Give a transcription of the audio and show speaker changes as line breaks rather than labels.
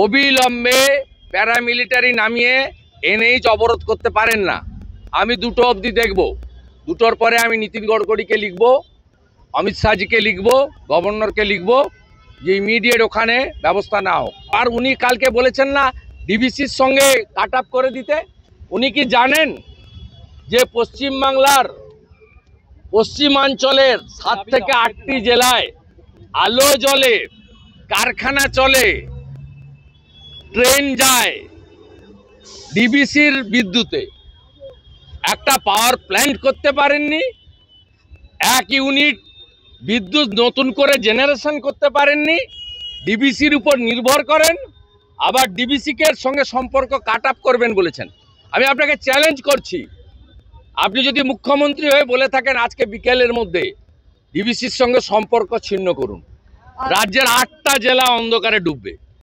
অবিলম্বে প্যারামিলিটারি নামিয়ে এনএইচ অবরোধ করতে পারেন না। আমি 2টো অবধি দেখব, 2টোর পরে আমি নীতিন গডকরিকে লিখব, অমিত শাহজিকে লিখব, গভর্নরকে লিখব যে ইমিডিয়েট ওখানে ব্যবস্থা না হোক। আর উনি কালকে বলেছেন না ডিবিসির সঙ্গে কাট আপ করে দিতে। উনি কি জানেন যে পশ্চিমবাংলার পশ্চিমাঞ্চলের 7 থেকে 8টি জেলায় আলো জ্বলে, কারখানা চলে, ট্রেন যায় ডিবিসির বিদ্যুতে? একটা পাওয়ার প্ল্যান্ট করতে পারেননি, 1 ইউনিট বিদ্যুৎ নতুন করে জেনারেশন করতে পারেননি, ডিবিসির উপর নির্ভর করেন, আবার ডিবিসিকে সঙ্গে সম্পর্ক কাট আপ করবেন বলেছেন। আমি আপনাকে চ্যালেঞ্জ করছি, আপনি যদি মুখ্যমন্ত্রী হয়ে বলে থাকেন আজকে বিকেলের মধ্যে ডিবিসির সঙ্গে সম্পর্ক ছিন্ন করুন, রাজ্যের 8টা জেলা অন্ধকারে ডুববে।